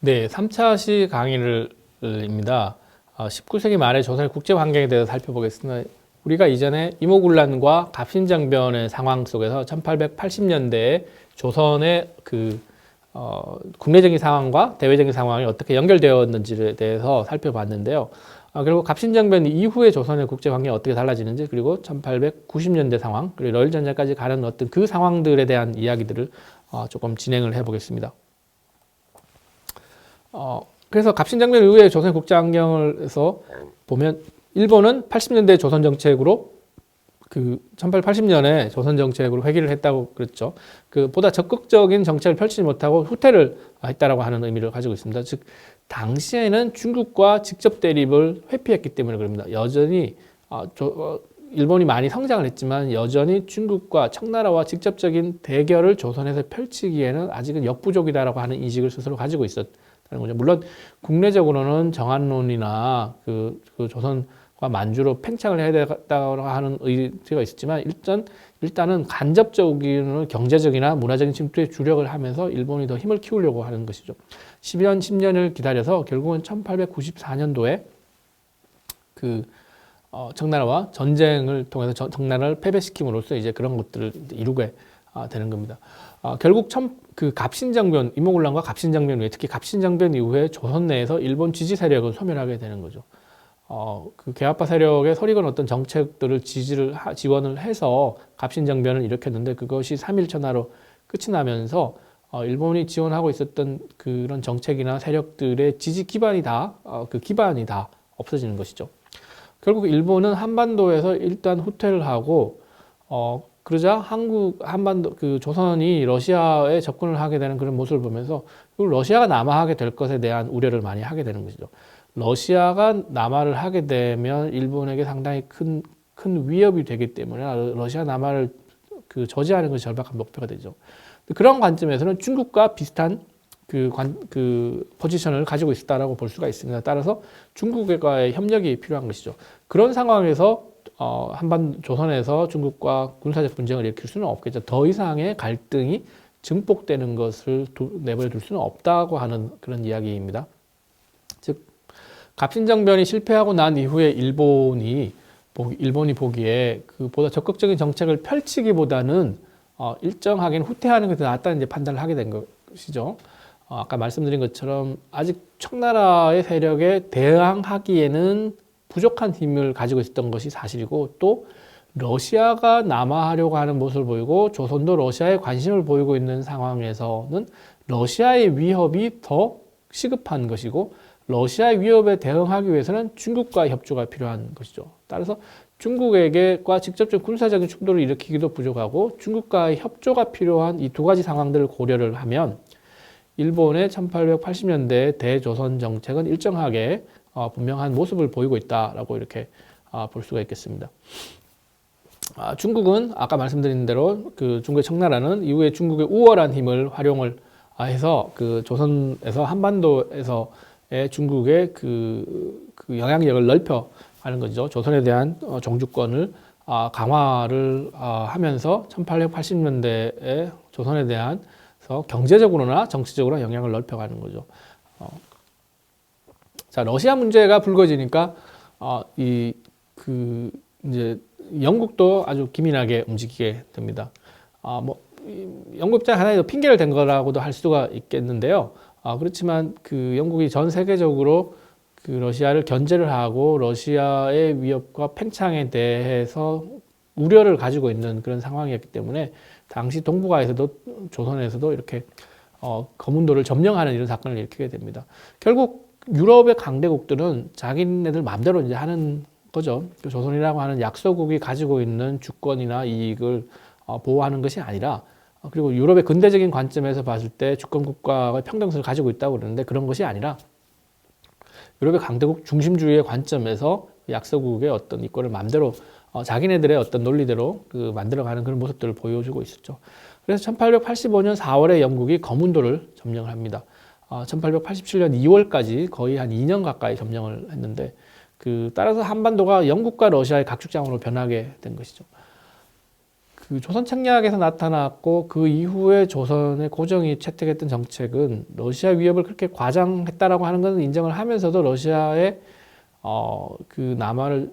네, 3차 시 강의입니다. 19세기 말의 조선의 국제 환경에 대해서 살펴보겠습니다. 우리가 이전에 이모군란과 갑신정변의 상황 속에서 1880년대에 조선의 국내적인 상황과 대외적인 상황이 어떻게 연결되었는지에 대해서 살펴봤는데요. 그리고 갑신정변 이후의 조선의 국제 환경이 어떻게 달라지는지, 그리고 1890년대 상황, 그리고 러일 전쟁까지 가는 어떤 그 상황들에 대한 이야기들을 조금 진행을 해보겠습니다. 그래서 갑신정변 이후에 조선의 국제 환경에서 보면 일본은 80년대 조선 정책으로 1880년에 조선 정책으로 회귀를 했다고 그랬죠. 보다 적극적인 정책을 펼치지 못하고 후퇴를 했다라고 하는 의미를 가지고 있습니다. 즉 당시에는 중국과 직접 대립을 회피했기 때문에 그럽니다. 여전히 일본이 많이 성장을 했지만 여전히 중국과 청나라와 직접적인 대결을 조선에서 펼치기에는 아직은 역부족이다라고 하는 인식을 스스로 가지고 있었다는 거죠. 물론 국내적으로는 정한론이나 조선과 만주로 팽창을 해야 되겠다고 하는 의지가 있었지만 일단은 간접적인 경제적이나 문화적인 침투에 주력을 하면서 일본이 더 힘을 키우려고 하는 것이죠. 10년을 기다려서 결국은 1894년도에 청나라와 전쟁을 통해서 청나라를 패배시킴으로써 이제 그런 것들을 이루게 되는 겁니다. 결국 갑신정변, 이모군란과 갑신정변 이후에, 특히 갑신정변 이후에 조선 내에서 일본 지지 세력을 소멸하게 되는 거죠. 개화파 세력에 설익은 어떤 정책들을 지원을 해서 갑신정변을 일으켰는데 그것이 3.1천하로 끝이 나면서 일본이 지원하고 있었던 그런 정책이나 세력들의 지지 기반이 다 없어지는 것이죠. 결국 일본은 한반도에서 일단 후퇴를 하고 그러자 조선이 러시아에 접근을 하게 되는 그런 모습을 보면서 러시아가 남하하게 될 것에 대한 우려를 많이 하게 되는 것이죠. 러시아가 남하를 하게 되면 일본에게 상당히 큰 위협이 되기 때문에 러시아 남하를 저지하는 것이 절박한 목표가 되죠. 그런 관점에서는 중국과 비슷한 포지션을 가지고 있었다라고 볼 수가 있습니다. 따라서 중국과의 협력이 필요한 것이죠. 그런 상황에서 조선에서 중국과 군사적 분쟁을 일으킬 수는 없겠죠. 더 이상의 갈등이 증폭되는 것을 내버려 둘 수는 없다고 하는 그런 이야기입니다. 즉 갑신정변이 실패하고 난 이후에 일본이 보기에 보다 적극적인 정책을 펼치기보다는 일정하게는 후퇴하는 것이 낫다는 이제 판단을 하게 된 것이죠. 아까 말씀드린 것처럼 아직 청나라의 세력에 대항하기에는 부족한 힘을 가지고 있었던 것이 사실이고, 또 러시아가 남하하려고 하는 모습을 보이고 조선도 러시아에 관심을 보이고 있는 상황에서는 러시아의 위협이 더 시급한 것이고, 러시아의 위협에 대응하기 위해서는 중국과의 협조가 필요한 것이죠. 따라서 중국과 직접적 군사적인 충돌을 일으키기도 부족하고 중국과의 협조가 필요한 이 두 가지 상황들을 고려를 하면 일본의 1880년대 대조선 정책은 일정하게 분명한 모습을 보이고 있다라고 이렇게 볼 수가 있겠습니다. 중국은 아까 말씀드린 대로 중국의 청나라는 이후에 중국의 우월한 힘을 활용을 해서 조선에서 한반도에서의 중국의 영향력을 넓혀가는 거죠. 조선에 대한 종주권을 강화를 하면서 1880년대에 조선에 대한 경제적으로나 정치적으로 영향을 넓혀가는 거죠. 자, 러시아 문제가 불거지니까 이제 영국도 아주 기민하게 움직이게 됩니다. 영국 입장 하나의 핑계를 댄 거라고도 할 수가 있겠는데요. 그렇지만 영국이 전 세계적으로 러시아를 견제를 하고 러시아의 위협과 팽창에 대해서 우려를 가지고 있는 그런 상황이었기 때문에 당시 동북아에서도 조선에서도 이렇게 거문도를 점령하는 이런 사건을 일으키게 됩니다. 결국 유럽의 강대국들은 자기네들 마음대로 이제 하는 거죠. 조선이라고 하는 약소국이 가지고 있는 주권이나 이익을 보호하는 것이 아니라, 그리고 유럽의 근대적인 관점에서 봤을 때 주권국가의 평등성을 가지고 있다고 그러는데 그런 것이 아니라 유럽의 강대국 중심주의의 관점에서 약소국의 어떤 이권을 마음대로 자기네들의 어떤 논리대로 만들어가는 그런 모습들을 보여주고 있었죠. 그래서 1885년 4월에 영국이 거문도를 점령을 합니다. 1887년 2월까지 거의 한 2년 가까이 점령을 했는데 따라서 한반도가 영국과 러시아의 각축장으로 변하게 된 것이죠. 그 조선 책략에서 나타났고 그 이후에 조선의 고정이 채택했던 정책은 러시아 위협을 그렇게 과장했다라고 하는 것은 인정을 하면서도 러시아의 그 남한에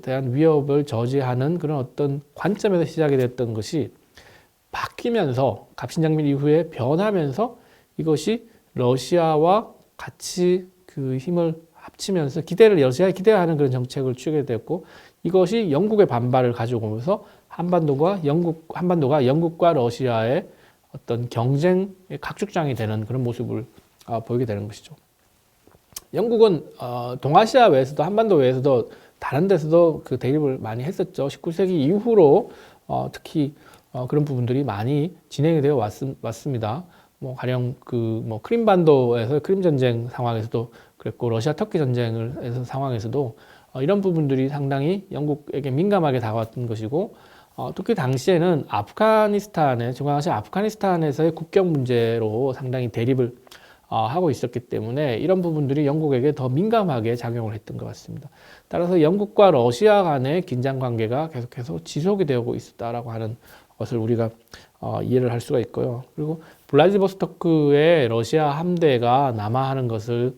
대한 위협을 저지하는 그런 어떤 관점에서 시작이 됐던 것이 바뀌면서 갑신장민 이후에 변하면서 이것이 러시아와 같이 그 힘을 합치면서 러시아에 기대하는 그런 정책을 취하게 됐고 이것이 영국의 반발을 가지고 오면서 한반도가 영국과 러시아의 어떤 경쟁의 각축장이 되는 그런 모습을 보이게 되는 것이죠. 영국은 동아시아 외에서도 한반도 외에서도 다른 데서도 그 대립을 많이 했었죠. 19세기 이후로 특히 그런 부분들이 많이 진행이 되어 왔습니다. 뭐 가령 뭐 크림반도에서 크림 전쟁 상황에서도 그랬고 러시아 터키 전쟁을 상황에서도 이런 부분들이 상당히 영국에게 민감하게 다가왔던 것이고 특히 당시에는 중앙아시아 아프가니스탄에서의 국경 문제로 상당히 대립을 하고 있었기 때문에 이런 부분들이 영국에게 더 민감하게 작용을 했던 것 같습니다. 따라서 영국과 러시아 간의 긴장 관계가 계속해서 지속이 되고 있었다라고 하는 것을 우리가 이해를 할 수가 있고요. 그리고 블라디보스토크의 러시아 함대가 남하하는 것을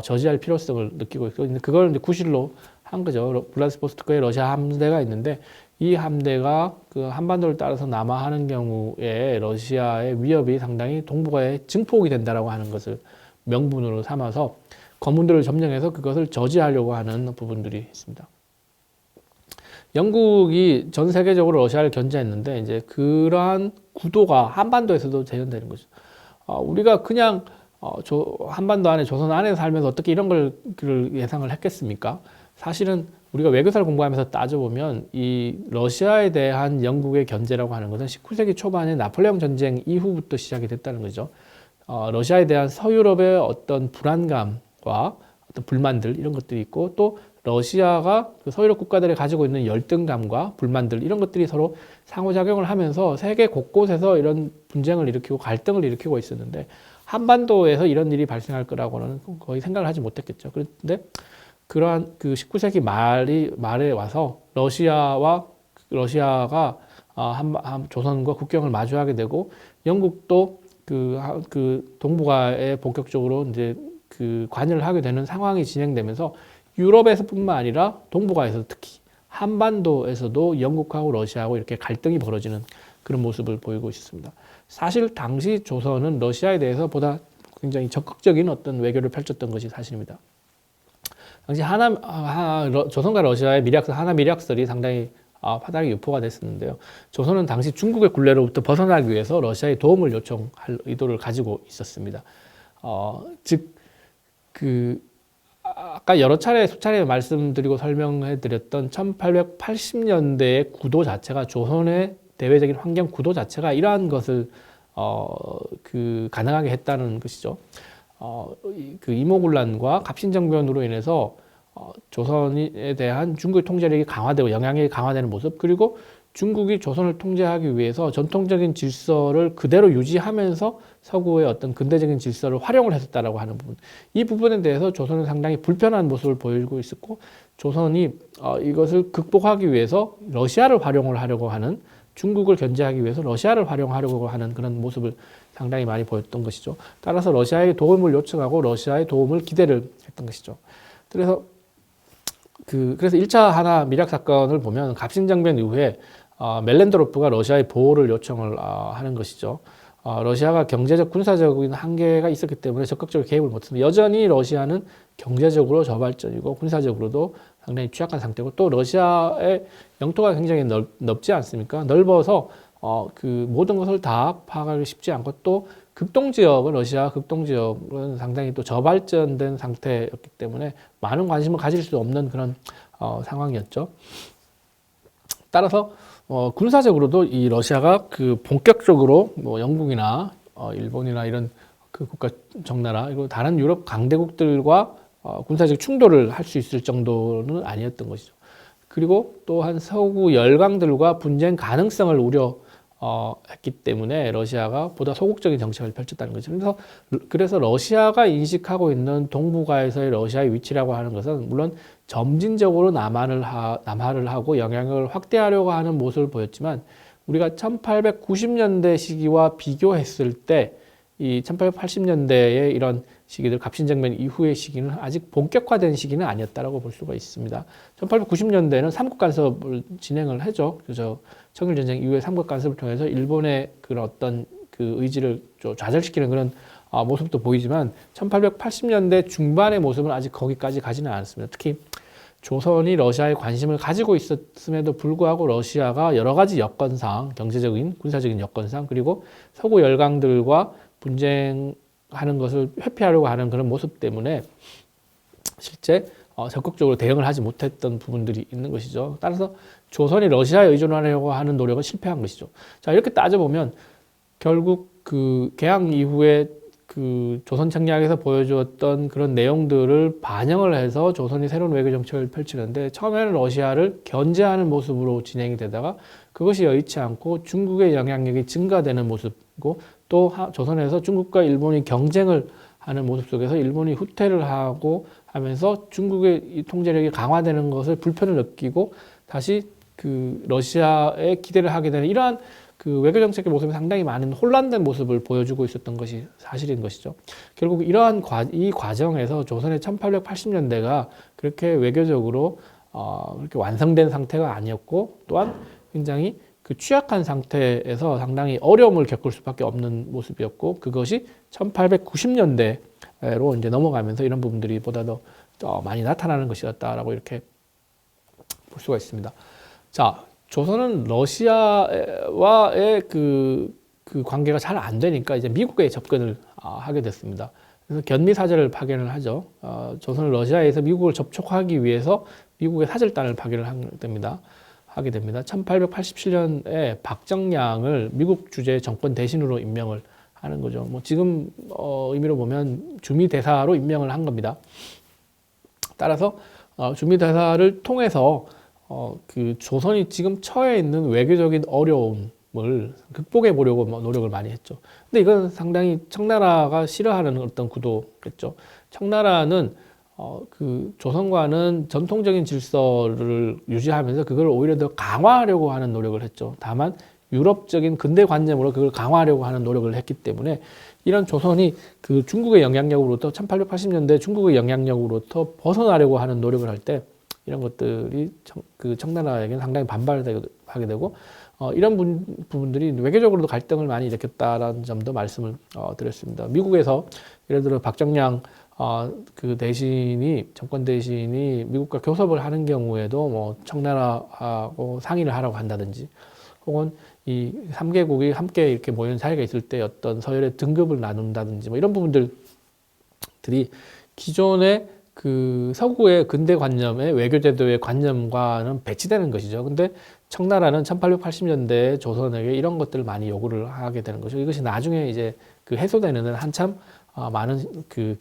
저지할 필요성을 느끼고 있고 그걸 이제 구실로 한 거죠. 블라디보스토크에 러시아 함대가 있는데 이 함대가 그 한반도를 따라서 남하하는 경우에 러시아의 위협이 상당히 동북아에 증폭이 된다라고 하는 것을 명분으로 삼아서 검문들을 점령해서 그것을 저지하려고 하는 부분들이 있습니다. 영국이 전 세계적으로 러시아를 견제했는데 이제 그러한 구도가 한반도에서도 재현되는 거죠. 우리가 그냥 한반도 안에 조선 안에 살면서 어떻게 이런 걸 예상을 했겠습니까? 사실은 우리가 외교사를 공부하면서 따져보면 이 러시아에 대한 영국의 견제라고 하는 것은 19세기 초반에 나폴레옹 전쟁 이후부터 시작이 됐다는 거죠. 러시아에 대한 서유럽의 어떤 불안감과 어떤 불만들 이런 것들이 있고 또 러시아가 그 서유럽 국가들이 가지고 있는 열등감과 불만들 이런 것들이 서로 상호작용을 하면서 세계 곳곳에서 이런 분쟁을 일으키고 갈등을 일으키고 있었는데 한반도에서 이런 일이 발생할 거라고는 거의 생각을 하지 못했겠죠. 그런데 그러한 그 19세기 말에 와서 러시아가 조선과 국경을 마주하게 되고 영국도 그 동북아에 본격적으로 이제 그 관여를 하게 되는 상황이 진행되면서 유럽에서뿐만 아니라 동북아에서 특히 한반도에서도 영국하고 러시아하고 이렇게 갈등이 벌어지는 그런 모습을 보이고 있습니다. 사실 당시 조선은 러시아에 대해서 보다 굉장히 적극적인 어떤 외교를 펼쳤던 것이 사실입니다. 당시 조선과 러시아의 하나 밀약설이 상당히 파다하게 유포가 됐었는데요. 조선은 당시 중국의 굴레로부터 벗어나기 위해서 러시아의 도움을 요청할 의도를 가지고 있었습니다. 아까 수차례 말씀드리고 설명해드렸던 1880년대의 구도 자체가 조선의 대외적인 환경 구도 자체가 이러한 것을 가능하게 했다는 것이죠. 그 이모군란과 갑신정변으로 인해서 조선에 대한 중국의 통제력이 강화되고 영향력이 강화되는 모습 그리고 중국이 조선을 통제하기 위해서 전통적인 질서를 그대로 유지하면서 서구의 어떤 근대적인 질서를 활용을 했었다라고 하는 부분 이 부분에 대해서 조선은 상당히 불편한 모습을 보이고 있었고 조선이 이것을 극복하기 위해서 러시아를 활용을 하려고 하는 중국을 견제하기 위해서 러시아를 활용하려고 하는 그런 모습을 상당히 많이 보였던 것이죠. 따라서 러시아에게 도움을 요청하고 러시아의 도움을 기대를 했던 것이죠. 그래서 1차 하나 밀약 사건을 보면 갑신정변 이후에 멜렌드로프가 러시아의 보호를 요청을 하는 것이죠. 러시아가 경제적, 군사적인 한계가 있었기 때문에 적극적으로 개입을 못했습니다. 여전히 러시아는 경제적으로 저발전이고 군사적으로도 상당히 취약한 상태고 또 러시아의 영토가 굉장히 넓지 않습니까? 넓어서 그 모든 것을 다 파악하기 쉽지 않고 또 러시아 극동지역은 상당히 또 저발전된 상태였기 때문에 많은 관심을 가질 수 없는 그런 상황이었죠. 따라서 군사적으로도 이 러시아가 그 본격적으로 뭐 영국이나 일본이나 이런 그 국가 적나라 그리고 다른 유럽 강대국들과 군사적 충돌을 할 수 있을 정도는 아니었던 것이죠. 그리고 또한 서구 열강들과 분쟁 가능성을 우려했기 때문에 러시아가 보다 소극적인 정책을 펼쳤다는 거죠. 그래서 러시아가 인식하고 있는 동북아에서의 러시아의 위치라고 하는 것은 물론 점진적으로 남하를 하고 영향을 확대하려고 하는 모습을 보였지만 우리가 1890년대 시기와 비교했을 때 이 1880년대의 이런 시기들, 갑신정변 이후의 시기는 아직 본격화된 시기는 아니었다라고 볼 수가 있습니다. 1890년대에는 삼국 간섭을 진행을 하죠. 그래서 청일전쟁 이후에 삼국 간섭을 통해서 일본의 그런 어떤 그 의지를 좌절시키는 그런 모습도 보이지만 1880년대 중반의 모습은 아직 거기까지 가지는 않았습니다. 특히 조선이 러시아에 관심을 가지고 있었음에도 불구하고 러시아가 여러 가지 여건상, 경제적인, 군사적인 여건상, 그리고 서구 열강들과 분쟁하는 것을 회피하려고 하는 그런 모습 때문에 실제 적극적으로 대응을 하지 못했던 부분들이 있는 것이죠. 따라서 조선이 러시아에 의존하려고 하는 노력은 실패한 것이죠. 자, 이렇게 따져보면 결국 그 개항 이후에 그 조선 책략에서 보여주었던 그런 내용들을 반영을 해서 조선이 새로운 외교 정책을 펼치는데 처음에는 러시아를 견제하는 모습으로 진행이 되다가 그것이 여의치 않고 중국의 영향력이 증가되는 모습이고 또 조선에서 중국과 일본이 경쟁을 하는 모습 속에서 일본이 후퇴를 하고 하면서 중국의 이 통제력이 강화되는 것을 불편을 느끼고 다시 그 러시아에 기대를 하게 되는 이러한 그 외교 정책의 모습이 상당히 많은 혼란된 모습을 보여주고 있었던 것이 사실인 것이죠. 결국 이러한 이 과정에서 조선의 1880년대가 그렇게 외교적으로 그렇게 완성된 상태가 아니었고 또한 굉장히 그 취약한 상태에서 상당히 어려움을 겪을 수밖에 없는 모습이었고 그것이 1890년대로 이제 넘어가면서 이런 부분들이 보다 더 많이 나타나는 것이었다라고 이렇게 볼 수가 있습니다. 자, 조선은 러시아와의 그 관계가 잘 안 되니까 이제 미국에 접근을 하게 됐습니다. 그래서 견미사절을 파견을 하죠. 조선은 러시아에서 미국을 접촉하기 위해서 미국의 사절단을 파견을 하게 됩니다. 1887년에 박정량을 미국 주재 정권 대신으로 임명을 하는 거죠. 뭐 지금 의미로 보면 주미대사로 임명을 한 겁니다. 따라서 주미대사를 통해서 그 조선이 지금 처해 있는 외교적인 어려움을 극복해 보려고 노력을 많이 했죠. 근데 이건 상당히 청나라가 싫어하는 어떤 구도겠죠. 청나라는 그 조선과는 전통적인 질서를 유지하면서 그걸 오히려 더 강화하려고 하는 노력을 했죠. 다만 유럽적인 근대 관념으로 그걸 강화하려고 하는 노력을 했기 때문에 이런 조선이 그 중국의 영향력으로부터 1880년대 중국의 영향력으로부터 벗어나려고 하는 노력을 할 때 이런 것들이 그 청나라에게는 상당히 반발하게 되고 이런 부분들이 외교적으로도 갈등을 많이 일으켰다라는 점도 말씀을 드렸습니다. 미국에서 예를 들어 박정량 그 정권 대신이 미국과 교섭을 하는 경우에도 뭐 청나라하고 상의를 하라고 한다든지 혹은 이 3개국이 함께 이렇게 모이는 자리가 있을 때 어떤 서열의 등급을 나눈다든지 뭐 이런 부분들이 기존의 그 서구의 근대 관념의 외교제도의 관념과는 배치되는 것이죠. 근데 청나라는 1880년대에 조선에게 이런 것들을 많이 요구를 하게 되는 거죠. 이것이 나중에 이제 그 해소되는 데는 한참 많은 그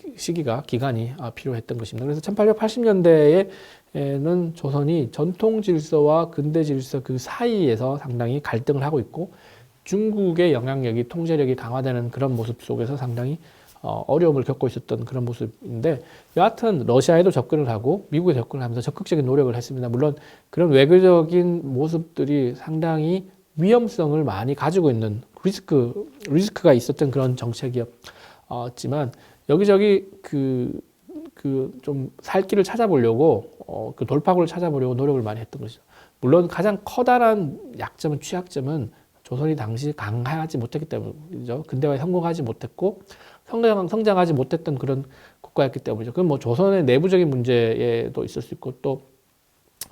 기간이 필요했던 것입니다. 그래서 1880년대에는 조선이 전통 질서와 근대 질서 그 사이에서 상당히 갈등을 하고 있고 중국의 영향력이 통제력이 강화되는 그런 모습 속에서 상당히 어려움을 겪고 있었던 그런 모습인데 여하튼 러시아에도 접근을 하고 미국에 접근을 하면서 적극적인 노력을 했습니다. 물론 그런 외교적인 모습들이 상당히 위험성을 많이 가지고 있는 리스크가 있었던 그런 정책이었지만 여기저기 좀 살 길을 찾아보려고 그 돌파구를 찾아보려고 노력을 많이 했던 것이죠. 물론 가장 커다란 취약점은 조선이 당시 강하지 못했기 때문이죠. 근대화에 성공하지 못했고 성장하지 못했던 그런 국가였기 때문이죠. 그건 뭐 조선의 내부적인 문제에도 있을 수 있고 또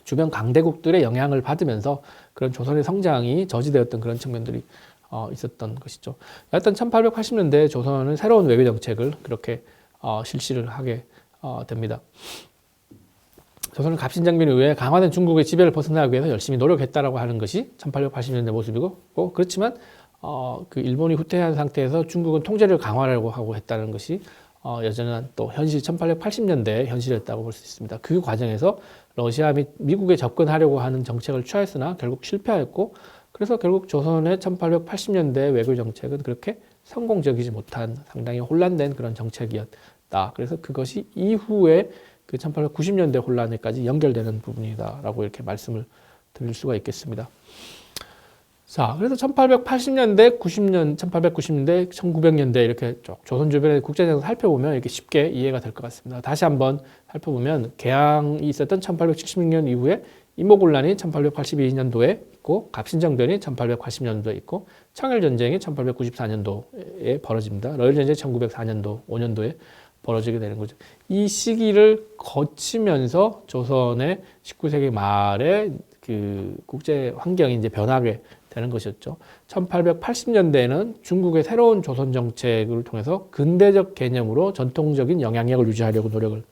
주변 강대국들의 영향을 받으면서 그런 조선의 성장이 저지되었던 그런 측면들이 있었던 것이죠. 여하튼 1880년대 조선은 새로운 외교 정책을 그렇게 실시를 하게 됩니다. 조선은 갑신정변 이후에 강화된 중국의 지배를 벗어나기 위해서 열심히 노력했다라고 하는 것이 1880년대 모습이고 그렇지만 그 일본이 후퇴한 상태에서 중국은 통제를 강화하려고 하고 했다는 것이 여전한 또 현실 1880년대의 현실이었다고 볼 수 있습니다. 그 과정에서 러시아 및 미국에 접근하려고 하는 정책을 취하였으나 결국 실패하였고 그래서 결국 조선의 1880년대 외교 정책은 그렇게 성공적이지 못한 상당히 혼란된 그런 정책이었다. 그래서 그것이 이후에 그 1890년대 혼란에까지 연결되는 부분이다라고 이렇게 말씀을 드릴 수가 있겠습니다. 자, 그래서 1880년대, 1890년대, 1900년대 이렇게 쭉 조선 주변의 국제정세 살펴보면 이렇게 쉽게 이해가 될 것 같습니다. 다시 한번 살펴보면 개항이 있었던 1876년 이후에 임모군란이 1882년도에 있고 갑신정변이 1880년도에 있고 청일전쟁이 1894년도에 벌어집니다. 러일전쟁이 1904년도, 5년도에 벌어지게 되는 거죠. 이 시기를 거치면서 조선의 19세기 말에 그 국제 환경이 이제 변하게 되는 것이었죠. 1880년대에는 중국의 새로운 조선 정책을 통해서 근대적 개념으로 전통적인 영향력을 유지하려고 노력을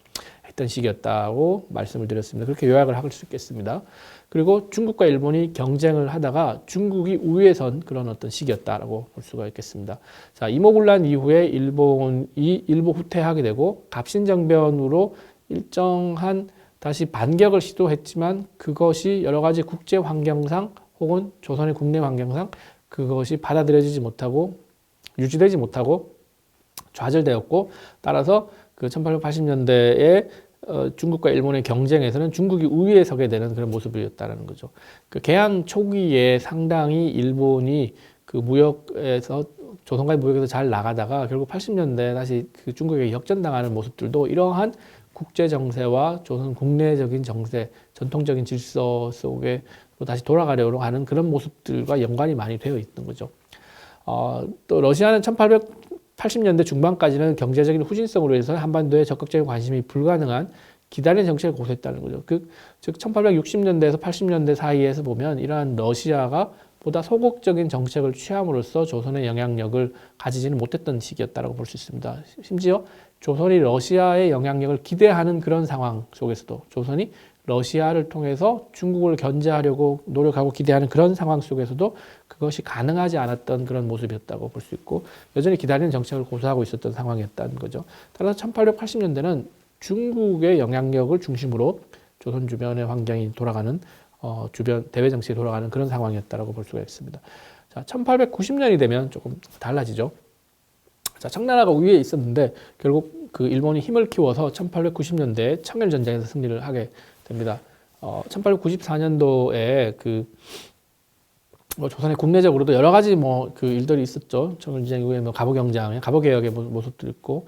했던 시기였다고 말씀을 드렸습니다. 그렇게 요약을 할 수 있겠습니다. 그리고 중국과 일본이 경쟁을 하다가 중국이 우위에 선 그런 어떤 시기였다라고 볼 수가 있겠습니다. 자, 임오군란 이후에 일본이 일부 후퇴하게 되고 갑신정변으로 일정한 다시 반격을 시도했지만 그것이 여러 가지 국제 환경상 혹은 조선의 국내 환경상 그것이 받아들여지지 못하고 유지되지 못하고 좌절되었고 따라서 그 1880년대에 중국과 일본의 경쟁에서는 중국이 우위에 서게 되는 그런 모습이었다는 거죠. 그 개항 초기에 상당히 일본이 그 무역에서 조선과의 무역에서 잘 나가다가 결국 80년대 다시 그 중국에게 역전당하는 모습들도 이러한 국제 정세와 조선 국내적인 정세, 전통적인 질서 속에 다시 돌아가려고 하는 그런 모습들과 연관이 많이 되어 있는 거죠. 또 러시아는 1880년대 중반까지는 경제적인 후진성으로 해서 한반도에 적극적인 관심이 불가능한 기다리는 정책을 고수했다는 거죠. 즉 1860년대에서 80년대 사이에서 보면 이러한 러시아가 보다 소극적인 정책을 취함으로써 조선의 영향력을 가지지는 못했던 시기였다고 볼 수 있습니다. 심지어 조선이 러시아의 영향력을 기대하는 그런 상황 속에서도 조선이 러시아를 통해서 중국을 견제하려고 노력하고 기대하는 그런 상황 속에서도 그것이 가능하지 않았던 그런 모습이었다고 볼 수 있고 여전히 기다리는 정책을 고수하고 있었던 상황이었다는 거죠. 따라서 1880년대는 중국의 영향력을 중심으로 조선 주변의 환경이 돌아가는 주변 대외 정치에 돌아가는 그런 상황이었다고 볼 수가 있습니다. 자, 1890년이 되면 조금 달라지죠. 자, 청나라가 우위에 있었는데 결국 그 일본이 힘을 키워서 1890년대에 청일전쟁에서 승리를 하게 됩니다. 1894년도에 조선의 국내적으로도 여러 가지 그 일들이 있었죠. 청일전쟁 이후에 갑오경장, 갑오개혁의 모습도 있고,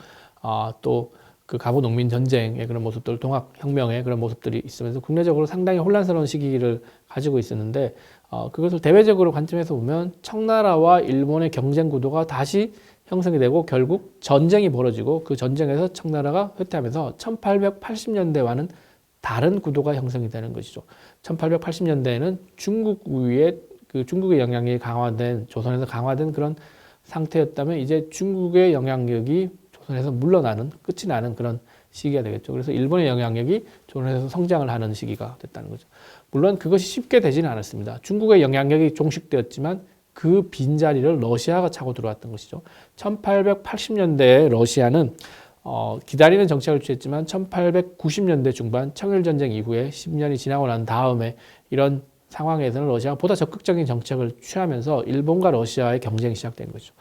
또 그 갑오농민 전쟁의 그런 모습들, 동학혁명의 그런 모습들이 있으면서 국내적으로 상당히 혼란스러운 시기를 가지고 있었는데, 그것을 대외적으로 관점에서 보면 청나라와 일본의 경쟁 구도가 다시 형성이 되고 결국 전쟁이 벌어지고 그 전쟁에서 청나라가 쇠퇴하면서 1880년대와는 다른 구도가 형성이 되는 것이죠. 1880년대에는 중국 우위에 중국의 영향력이 강화된 조선에서 강화된 그런 상태였다면 이제 중국의 영향력이 조선에서 물러나는 끝이 나는 그런 시기가 되겠죠. 그래서 일본의 영향력이 조선에서 성장을 하는 시기가 됐다는 거죠. 물론 그것이 쉽게 되지는 않았습니다. 중국의 영향력이 종식되었지만 그 빈자리를 러시아가 차고 들어왔던 것이죠. 1880년대에 러시아는 기다리는 정책을 취했지만 1890년대 중반 청일전쟁 이후에 10년이 지나고 난 다음에 이런 상황에서는 러시아가 보다 적극적인 정책을 취하면서 일본과 러시아의 경쟁이 시작된 거죠.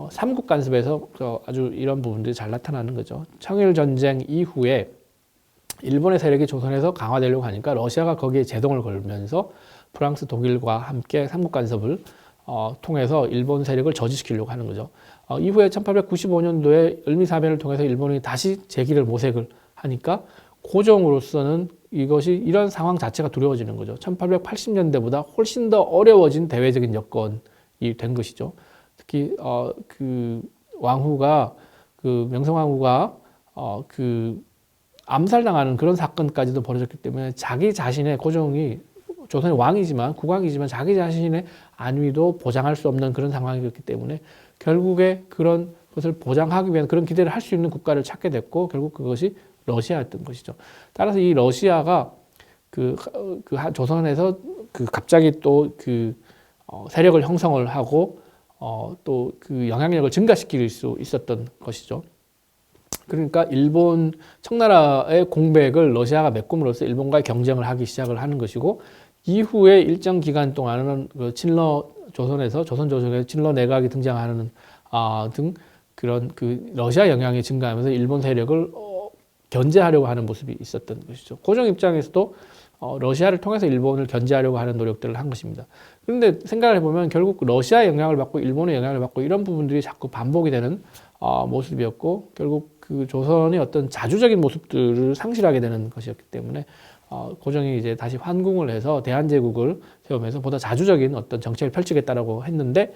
삼국 간섭에서 아주 이런 부분들이 잘 나타나는 거죠. 청일전쟁 이후에 일본의 세력이 조선에서 강화되려고 하니까 러시아가 거기에 제동을 걸면서 프랑스, 독일과 함께 삼국 간섭을 통해서 일본 세력을 저지시키려고 하는 거죠. 이후에 1895년도에 을미사변을 통해서 일본이 다시 제기를 모색을 하니까 고종으로서는 이런 상황 자체가 두려워지는 거죠. 1880년대보다 훨씬 더 어려워진 대외적인 여건이 된 것이죠. 특히 왕후가 명성왕후가 암살당하는 그런 사건까지도 벌어졌기 때문에 자기 자신의 고종이 조선의 왕이지만 국왕이지만 자기 자신의 안위도 보장할 수 없는 그런 상황이었기 때문에 결국에 그런 것을 보장하기 위한 그런 기대를 할 수 있는 국가를 찾게 됐고 결국 그것이 러시아였던 것이죠. 따라서 이 러시아가 조선에서 갑자기 또 세력을 형성을 하고 또 그 영향력을 증가시킬 수 있었던 것이죠. 그러니까 일본 청나라의 공백을 러시아가 메꿈으로써 일본과의 경쟁을 하기 시작을 하는 것이고 이후에 일정 기간 동안은 조선에서 친러 내각이 등장하는 등 그런 러시아 영향이 증가하면서 일본 세력을 견제하려고 하는 모습이 있었던 것이죠. 고종 입장에서도 러시아를 통해서 일본을 견제하려고 하는 노력들을 한 것입니다. 그런데 생각을 해보면 결국 러시아의 영향을 받고 일본의 영향을 받고 이런 부분들이 자꾸 반복이 되는 모습이었고 결국 그 조선의 어떤 자주적인 모습들을 상실하게 되는 것이었기 때문에 고종이 이제 다시 환궁을 해서 대한제국을 세우면서 보다 자주적인 어떤 정책을 펼치겠다라고 했는데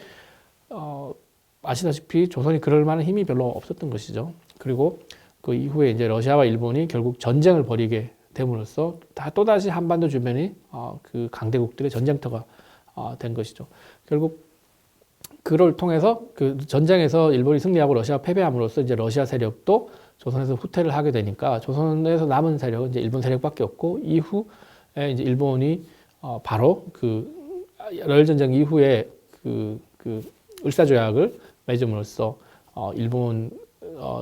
아시다시피 조선이 그럴 만한 힘이 별로 없었던 것이죠. 그리고 그 이후에 이제 러시아와 일본이 결국 전쟁을 벌이게 됨으로써 또다시 한반도 주변이 그 강대국들의 전쟁터가 된 것이죠. 결국 그를 통해서 그 전쟁에서 일본이 승리하고 러시아가 패배함으로써 이제 러시아 세력도 조선에서 후퇴를 하게 되니까 조선에서 남은 세력은 이제 일본 세력밖에 없고 이후에 이제 일본이 바로 그 러일 전쟁 이후에 그 을사조약을 맺음으로써 일본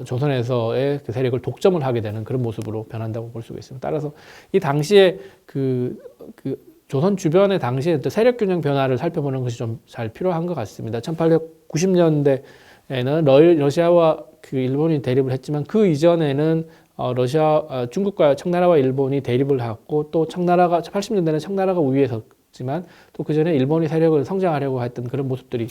조선에서의 그 세력을 독점을 하게 되는 그런 모습으로 변한다고 볼 수가 있습니다. 따라서 이 당시에 그 조선 주변의 당시의 세력 균형 변화를 살펴보는 것이 좀 잘 필요한 것 같습니다. 1890년대에는 러시아와 그 일본이 대립을 했지만 그 이전에는 중국과 청나라와 일본이 대립을 하고 또 청나라가 80년대는 청나라가 우위에 섰지만 또 그 전에 일본이 세력을 성장하려고 했던 그런 모습들이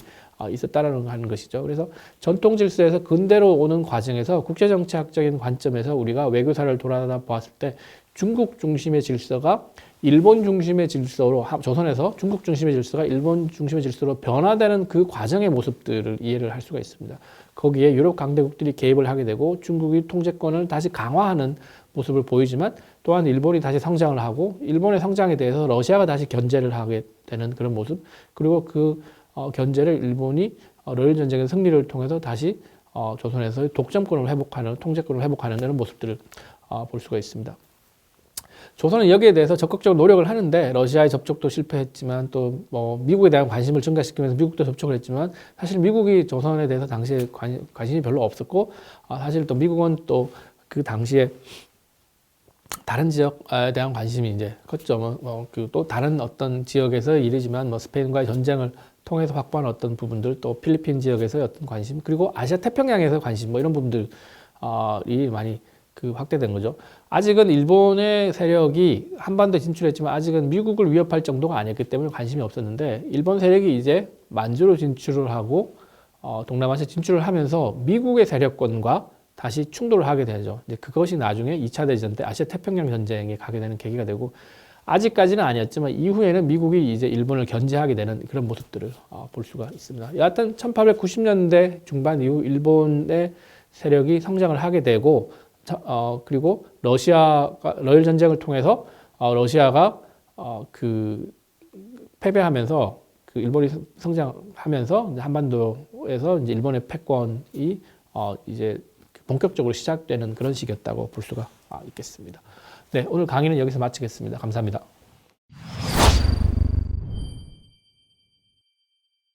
있었다는 것이죠. 그래서 전통 질서에서 근대로 오는 과정에서 국제정치학적인 관점에서 우리가 외교사를 돌아다 보았을 때 중국 중심의 질서가 일본 중심의 질서로 조선에서 중국 중심의 질서가 일본 중심의 질서로 변화되는 그 과정의 모습들을 이해를 할 수가 있습니다. 거기에 유럽 강대국들이 개입을 하게 되고 중국이 통제권을 다시 강화하는 모습을 보이지만 또한 일본이 다시 성장을 하고 일본의 성장에 대해서 러시아가 다시 견제를 하게 되는 그런 모습 그리고 그 견제를 일본이 러일 전쟁의 승리를 통해서 다시 조선에서의 독점권을 회복하는 통제권을 회복하는 그런 모습들을 볼 수가 있습니다. 조선은 여기에 대해서 적극적으로 노력을 하는데 러시아의 접촉도 실패했지만 또 미국에 대한 관심을 증가시키면서 미국도 접촉을 했지만 사실 미국이 조선에 대해서 당시에 관심이 별로 없었고 사실 또 미국은 또 그 당시에 다른 지역에 대한 관심이 이제 컸죠. 또 다른 어떤 지역에서 일이지만 스페인과의 전쟁을 통해서 확보한 어떤 부분들 또 필리핀 지역에서의 어떤 관심 그리고 아시아 태평양에서의 관심 이런 부분들이 많이 확대된 거죠. 아직은 일본의 세력이 한반도에 진출했지만 아직은 미국을 위협할 정도가 아니었기 때문에 관심이 없었는데 일본 세력이 이제 만주로 진출을 하고 동남아시아 진출을 하면서 미국의 세력권과 다시 충돌을 하게 되죠. 이제 그것이 나중에 2차 대전 때 아시아 태평양 전쟁에 가게 되는 계기가 되고 아직까지는 아니었지만 이후에는 미국이 이제 일본을 견제하게 되는 그런 모습들을 볼 수가 있습니다. 여하튼 1890년대 중반 이후 일본의 세력이 성장을 하게 되고 그리고 러일 전쟁을 통해서 러시아가 패배하면서 일본이 성장하면서 한반도에서 이제 일본의 패권이 이제 본격적으로 시작되는 그런 시기였다고 볼 수가 있겠습니다. 네, 오늘 강의는 여기서 마치겠습니다. 감사합니다.